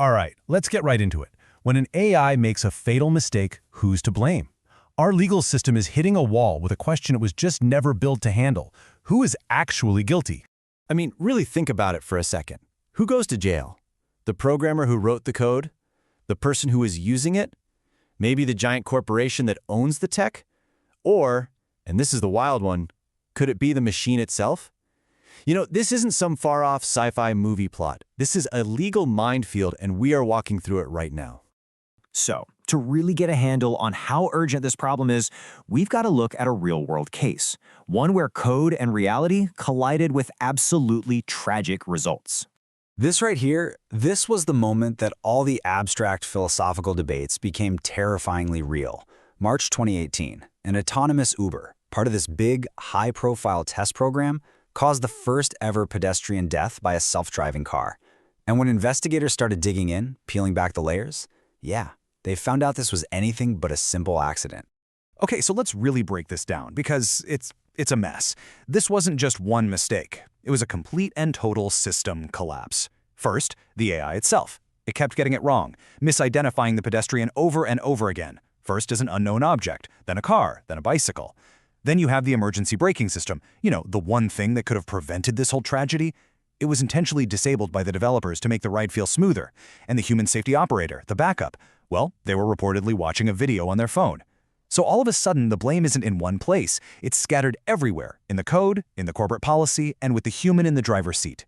All right, let's get right into it. When an AI makes a fatal mistake, who's to blame? Our legal system is hitting a wall with a question it was just never built to handle. Who is actually guilty? I mean, really think about it for a second. Who goes to jail? The programmer who wrote the code? The person who is using it? Maybe the giant corporation that owns the tech? Or, and this is the wild one, could it be the machine itself? You know, this isn't some far-off sci-fi movie plot. This is a legal minefield, and we are walking through it right now. So, to really get a handle on how urgent this problem is, we've got to look at a real-world case, one where code and reality collided with absolutely tragic results. This right here, this was the moment that all the abstract philosophical debates became terrifyingly real. March 2018, an autonomous Uber, part of this big, high-profile test program, caused the first ever pedestrian death by a self-driving car. And when investigators started digging in, peeling back the layers, yeah, they found out this was anything but a simple accident. Okay, so let's really break this down, because it's a mess. This wasn't just one mistake. It was a complete and total system collapse. First, the AI itself. It kept getting it wrong, misidentifying the pedestrian over and over again. First as an unknown object, then a car, then a bicycle. Then you have the emergency braking system, the one thing that could have prevented this whole tragedy. It was intentionally disabled by the developers to make the ride feel smoother. And the human safety operator, the backup, well, they were reportedly watching a video on their phone. So all of a sudden, the blame isn't in one place. It's scattered everywhere, in the code, in the corporate policy, and with the human in the driver's seat.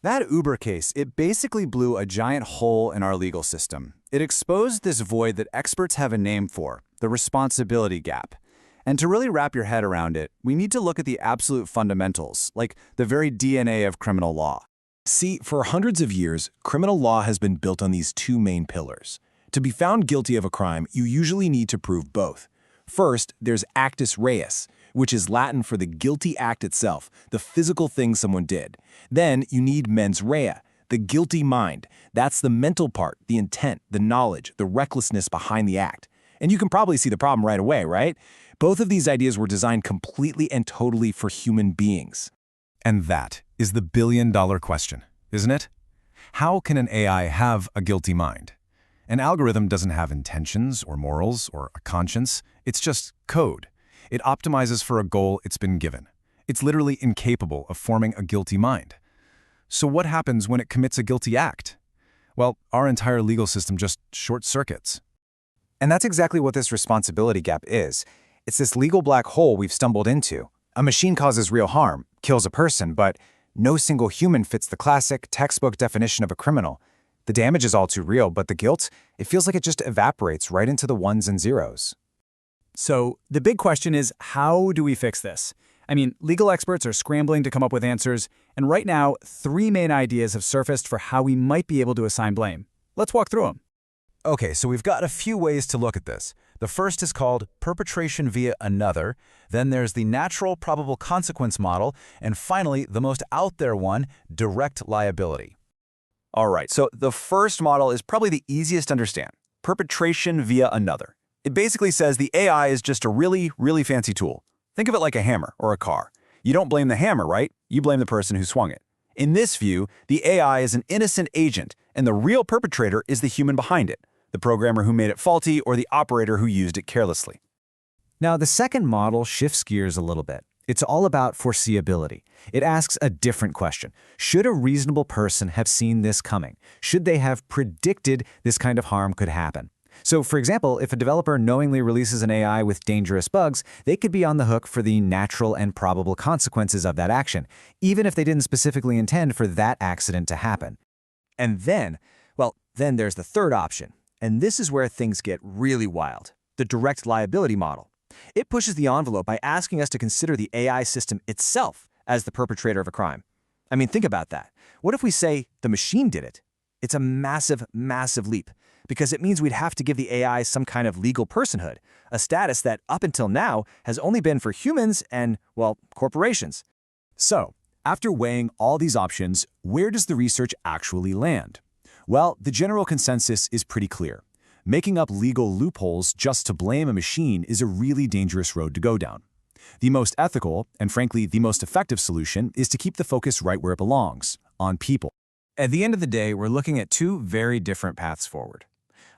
That Uber case, it basically blew a giant hole in our legal system. It exposed this void that experts have a name for, the responsibility gap. And to really wrap your head around it, we need to look at the absolute fundamentals, like the very DNA of criminal law. See, for hundreds of years, criminal law has been built on these two main pillars. To be found guilty of a crime, you usually need to prove both. First, there's actus reus, which is Latin for the guilty act itself, the physical thing someone did. Then you need mens rea, the guilty mind. That's the mental part, the intent, the knowledge, the recklessness behind the act. And you can probably see the problem right away, right? Both of these ideas were designed completely and totally for human beings. And that is the billion-dollar question, isn't it? How can an AI have a guilty mind? An algorithm doesn't have intentions or morals or a conscience. It's just code. It optimizes for a goal it's been given. It's literally incapable of forming a guilty mind. So what happens when it commits a guilty act? Well, our entire legal system just short-circuits. And that's exactly what this responsibility gap is. It's this legal black hole we've stumbled into. A machine causes real harm, kills a person, but no single human fits the classic textbook definition of a criminal. The damage is all too real, but the guilt, it feels like it just evaporates right into the ones and zeros. So the big question is, how do we fix this? I mean, legal experts are scrambling to come up with answers, and right now, 3 main ideas have surfaced for how we might be able to assign blame. Let's walk through them. Okay, so we've got a few ways to look at this. The first is called perpetration via another, then there's the natural probable consequence model, and finally, the most out there one, direct liability. All right, so the first model is probably the easiest to understand, perpetration via another. It basically says the AI is just a really, really fancy tool. Think of it like a hammer or a car. You don't blame the hammer, right? You blame the person who swung it. In this view, the AI is an innocent agent, and the real perpetrator is the human behind it, the programmer who made it faulty or the operator who used it carelessly. Now, the second model shifts gears a little bit. It's all about foreseeability. It asks a different question. Should a reasonable person have seen this coming? Should they have predicted this kind of harm could happen? So, for example, if a developer knowingly releases an AI with dangerous bugs, they could be on the hook for the natural and probable consequences of that action, even if they didn't specifically intend for that accident to happen. And then there's the third option. And this is where things get really wild, the direct liability model. It pushes the envelope by asking us to consider the AI system itself as the perpetrator of a crime. I mean, think about that. What if we say the machine did it? It's a massive, massive leap, because it means we'd have to give the AI some kind of legal personhood, a status that up until now has only been for humans and, well, corporations. So, after weighing all these options, where does the research actually land? Well, the general consensus is pretty clear. Making up legal loopholes just to blame a machine is a really dangerous road to go down. The most ethical, and frankly, the most effective solution is to keep the focus right where it belongs, on people. At the end of the day, we're looking at two very different paths forward.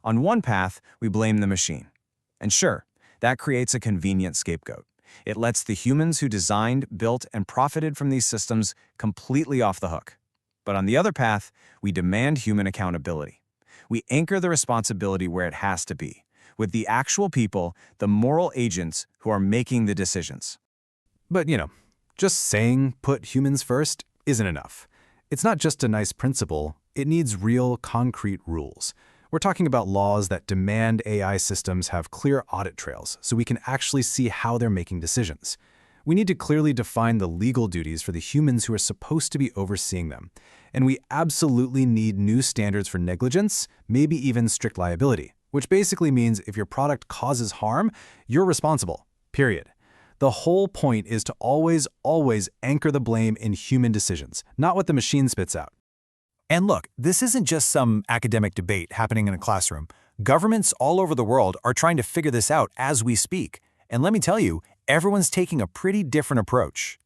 On one path, we blame the machine. And sure, that creates a convenient scapegoat. It lets the humans who designed, built, and profited from these systems completely off the hook. But on the other path, we demand human accountability. We anchor the responsibility where it has to be, with the actual people, the moral agents who are making the decisions. But, just saying put humans first isn't enough. It's not just a nice principle, it needs real, concrete rules. We're talking about laws that demand AI systems have clear audit trails so we can actually see how they're making decisions. We need to clearly define the legal duties for the humans who are supposed to be overseeing them. And we absolutely need new standards for negligence, maybe even strict liability, which basically means if your product causes harm, you're responsible, period. The whole point is to always anchor the blame in human decisions, not what the machine spits out. And look, this isn't just some academic debate happening in a classroom. Governments all over the world are trying to figure this out as we speak. And let me tell you, everyone's taking a pretty different approach.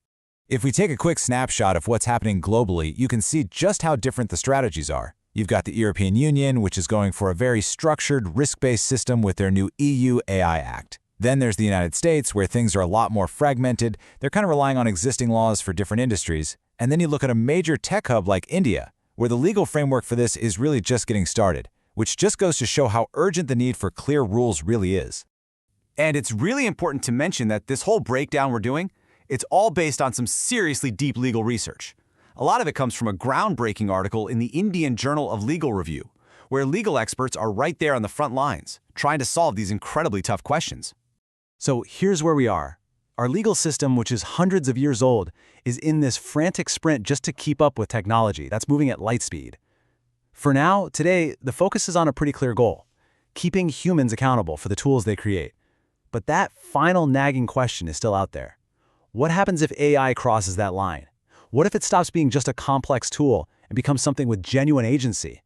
If we take a quick snapshot of what's happening globally, you can see just how different the strategies are. You've got the European Union, which is going for a very structured, risk-based system with their new EU AI Act. Then there's the United States, where things are a lot more fragmented. They're kind of relying on existing laws for different industries. And then you look at a major tech hub like India, where the legal framework for this is really just getting started, which just goes to show how urgent the need for clear rules really is. And it's really important to mention that this whole breakdown we're doing, it's all based on some seriously deep legal research. A lot of it comes from a groundbreaking article in the Indian Journal of Legal Review, where legal experts are right there on the front lines, trying to solve these incredibly tough questions. So here's where we are. Our legal system, which is hundreds of years old, is in this frantic sprint just to keep up with technology that's moving at light speed. For now, today, the focus is on a pretty clear goal: keeping humans accountable for the tools they create. But that final nagging question is still out there. What happens if AI crosses that line? What if it stops being just a complex tool and becomes something with genuine agency?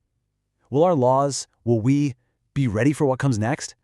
Will our laws, will we, be ready for what comes next?